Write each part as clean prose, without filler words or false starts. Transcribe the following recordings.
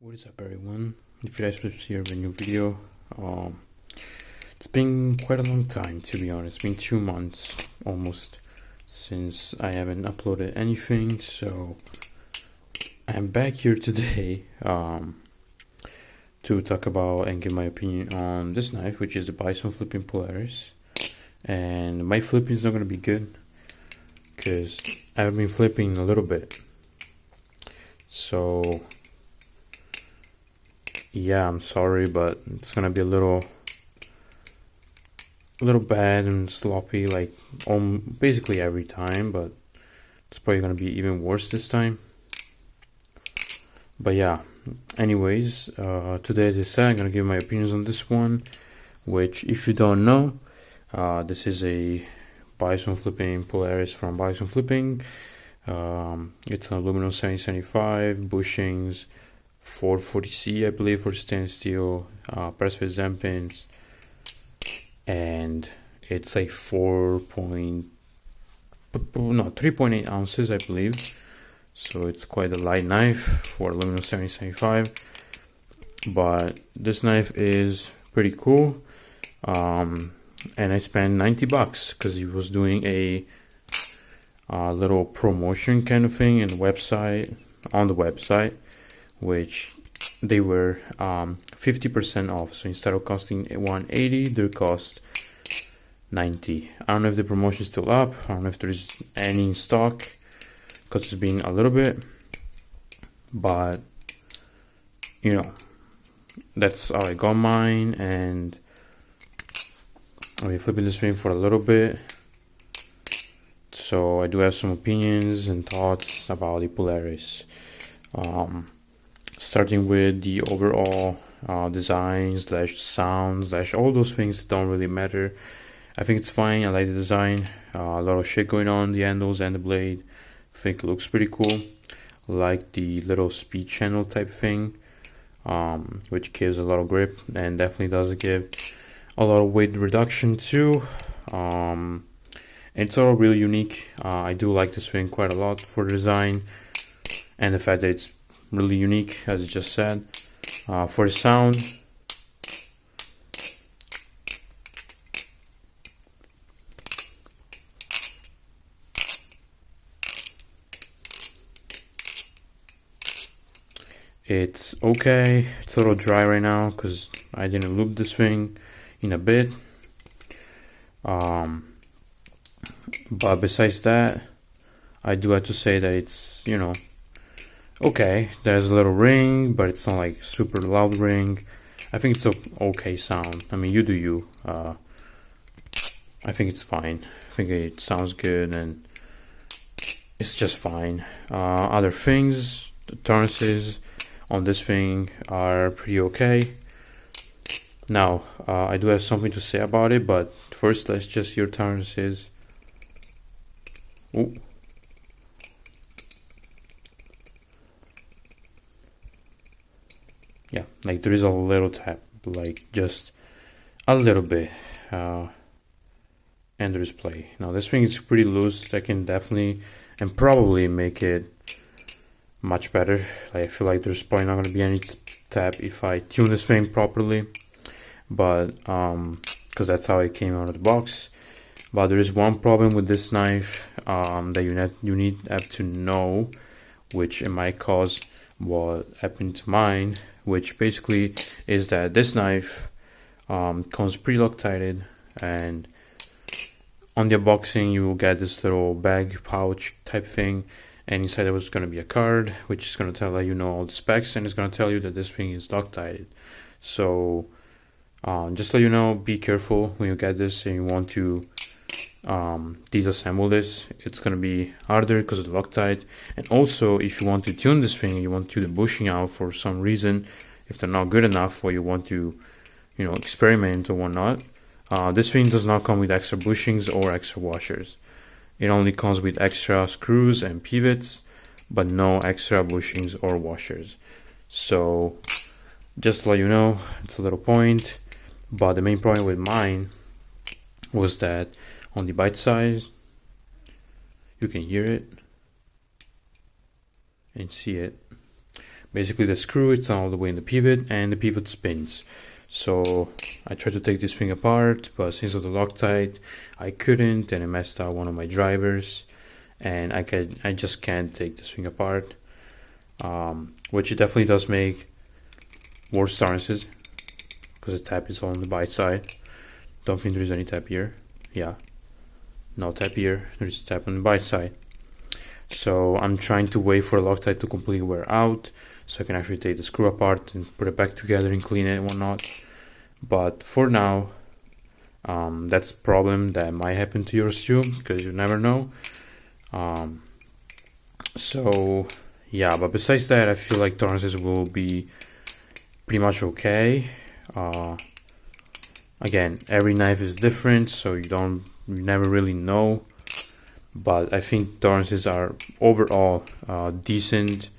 What is up, everyone? If you guys see a new video, it's been quite a long time, to be honest. It's been 2 months almost since I haven't uploaded anything, so I'm back here today to talk about and give my opinion on this knife, which is the Balisong Flipping Polaris. And my flipping is not going to be good because I've been flipping a little bit, so yeah, I'm sorry, but it's gonna be a little bad and sloppy, like basically every time, but it's probably gonna be even worse this time. But yeah, anyways, today, as I said, I'm gonna give my opinions on this one, which, if you don't know, this is a Balisong Flipping Polaris from Balisong Flipping. It's an aluminum 7075 bushings, 440C, I believe, for stainless steel, press with Zen pins, and it's like 3.8 ounces, I believe. So it's quite a light knife for aluminum 7075. But this knife is pretty cool, and I spent $90 because he was doing a little promotion kind of thing on the website, which they were 50% off. So instead of costing $180, they cost $90. I don't know if the promotion is still up. I don't know if there's any in stock because it's been a little bit, but you know, that's how I got mine. And I've been flipping this thing for a little bit, so I do have some opinions and thoughts about the Polaris. Starting with the overall design / sound / all those things that don't really matter. I think it's fine. I like the design. A lot of shit going on the handles and the blade. I think it looks pretty cool. Like the little speed channel type thing, which gives a lot of grip and definitely does give a lot of weight reduction too. It's all really unique. I do like this thing quite a lot for the design and the fact that it's really unique, as I just said. For the sound, it's okay. It's a little dry right now because I didn't lube this thing in a bit. But besides that, I do have to say that it's, okay. There's a little ring, but it's not like super loud ring. I think it's a okay sound. I mean, you do you. I think it's fine. I think it sounds good and it's just fine. Other things, the tolerances on this thing are pretty okay. Now, I do have something to say about it, but first let's just hear tolerances. Ooh. Yeah, like there is a little tap, like just a little bit, and there's play. Now this thing is pretty loose. That can definitely and probably make it much better. Like, I feel like there's probably not going to be any tap if I tune this thing properly, but because that's how it came out of the box. But there is one problem with this knife that you need have to know, which it might cause what happened to mine, which basically is that this knife comes pre-loctited, and on the unboxing you will get this little bag pouch type thing, and inside there was going to be a card which is going to tell you all the specs, and it's going to tell you that this thing is Loctited. So just let you know, be careful when you get this and you want to disassemble this. It's going to be harder because of the Loctite. And also, if you want to tune this thing, you want to tune the bushing out for some reason, if they're not good enough, or you want to experiment or whatnot, this thing does not come with extra bushings or extra washers. It only comes with extra screws and pivots, but no extra bushings or washers. So just to let you know, it's a little point. But the main problem with mine was that on the bite size, you can hear it and see it, basically the screw, it's all the way in the pivot, and the pivot spins. So I tried to take this thing apart, but since of the Loctite I couldn't, and I messed up one of my drivers, and I just can't take this thing apart, which it definitely does make worse tolerances, because the tap is on the bite side. Don't think there is any tap here. Yeah, no tap here, there's a tap on the bite side. So I'm trying to wait for the Loctite to completely wear out, so I can actually take the screw apart and put it back together and clean it and whatnot. But for now, that's a problem that might happen to yours too, because you never know. So yeah, but besides that, I feel like tolerances will be pretty much okay. Again, every knife is different, so you never really know. But I think tolerances are overall decent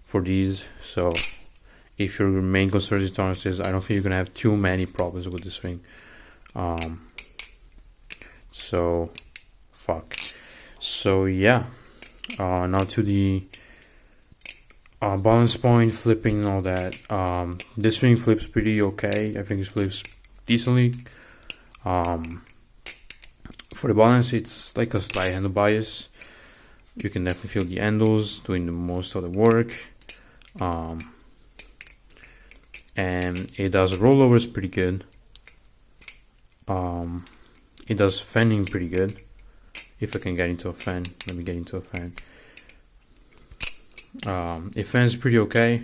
for these. So if your main concern is tolerances, I don't think you're gonna have too many problems with this thing. So fuck. So yeah, now to the balance point, flipping and all that. This thing flips pretty okay. I think it flips decently. For the balance, it's like a slight handle bias. You can definitely feel the handles doing the most of the work. And it does rollovers pretty good. It does fanning pretty good. If I can get into a fan, let me get into a fan. It fans pretty okay.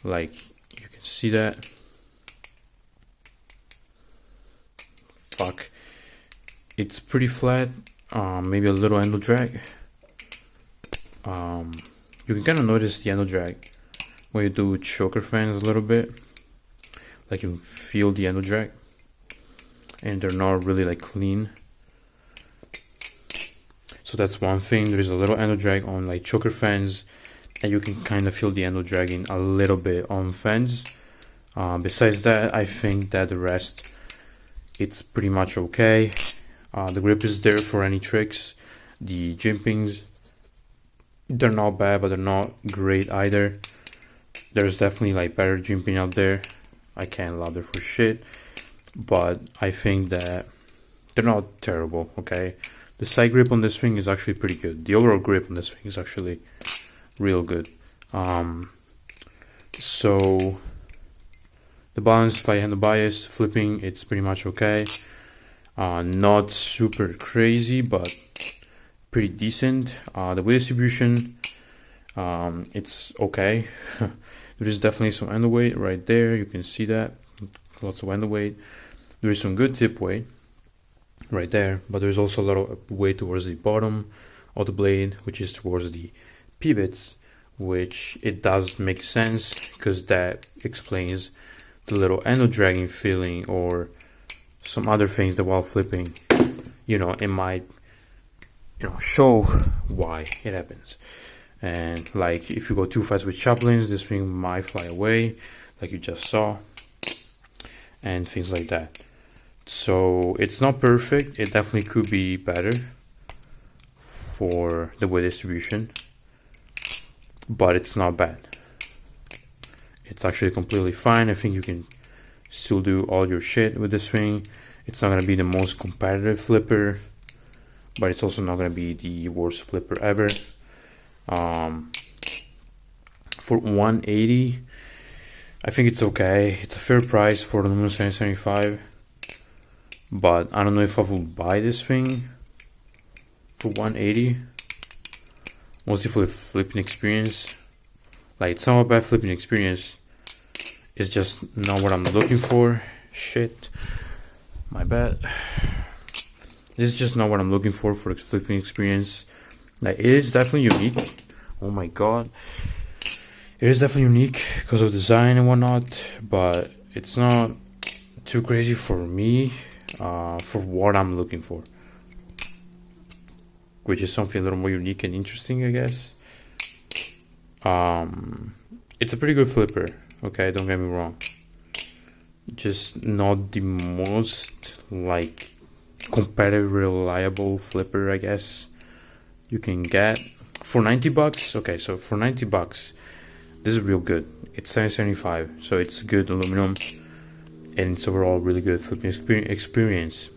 Like, you can see that. Fuck. It's pretty flat, maybe a little handle drag. You can kind of notice the handle drag when you do choker fans a little bit. Like you feel the handle drag, and they're not really like clean. So that's one thing. There's a little handle drag on like choker fans, and you can kind of feel the handle dragging a little bit on fans. Besides that, I think that the rest, it's pretty much okay. The grip is there for any tricks. The jimpings, they're not bad, but they're not great either. There's definitely like better jimping out there. I can't lather for shit, but I think that they're not terrible. Okay, the side grip on this thing is actually pretty good. The overall grip on this thing is actually real good. So the balance, slight handle bias, flipping, it's pretty much okay. Not super crazy, but pretty decent. The weight distribution, it's okay. There is definitely some handle weight right there. You can see that. Lots of handle weight. There is some good tip weight right there, but there's also a lot of weight towards the bottom of the blade, which is towards the pivots, which it does make sense because that explains the little handle dragging feeling or some other things that while flipping, it might, show why it happens. And like if you go too fast with chaplains, this thing might fly away, like you just saw, and things like that. So it's not perfect. It definitely could be better for the weight distribution, but it's not bad. It's actually completely fine. I think you can still do all your shit with this thing. It's not going to be the most competitive flipper, but it's also not going to be the worst flipper ever. For 180, I think it's okay. It's a fair price for the Lumen 775, but I don't know if I will buy this thing for 180. Mostly for the flipping experience. Like, it's not a bad flipping experience. It's just not what I'm looking for. Shit. My bad. This is just not what I'm looking for the flipping experience. Like, it is definitely unique. Oh my god. It is definitely unique because of design and whatnot, but it's not too crazy for me, for what I'm looking for. Which is something a little more unique and interesting, I guess. It's a pretty good flipper, okay, don't get me wrong. Just not the most, like, competitive, reliable flipper, I guess, you can get. For 90 bucks, okay, so for 90 bucks, this is real good. It's 775, so it's good aluminum, and it's overall really good flipping experience.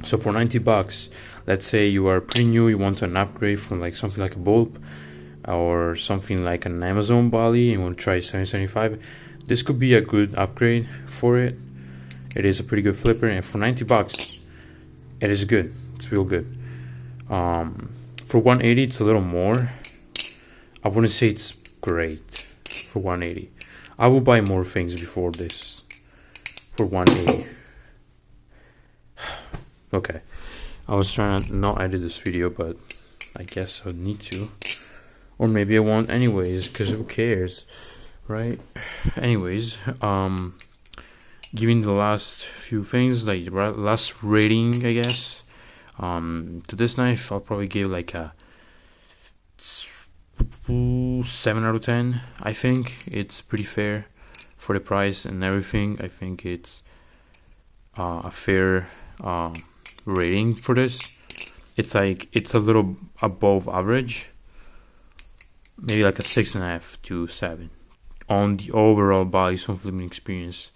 So for 90 bucks, let's say you are pretty new, you want an upgrade from like something like a bulb or something like an Amazon Bali, and you want to try 775, this could be a good upgrade for it. It is a pretty good flipper, and for 90 bucks, it is good. It's real good. For 180, it's a little more. I wouldn't say it's great for 180. I will buy more things before this for 180. Okay, I was trying to not edit this video, but I guess I need to, or maybe I won't anyways, because who cares, right? Anyways, giving the last few things, like the last rating, I guess, to this knife, I'll probably give like a 7 out of 10. I think it's pretty fair for the price and everything. I think it's a fair rating for this. It's like, it's a little above average, maybe like a 6.5 to 7 on the overall Balisong flipping experience,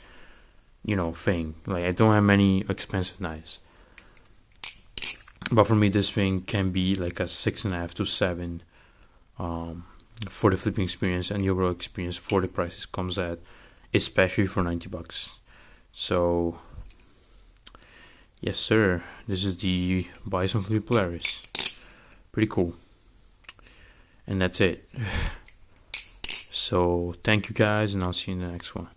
you know, thing. Like, I don't have many expensive knives, but for me this thing can be like a 6.5 to 7 for the flipping experience and the overall experience for the prices comes at, especially for 90 bucks. So yes sir, this is the Balisong Flipping Polaris. Pretty cool. And that's it. So thank you guys, and I'll see you in the next one.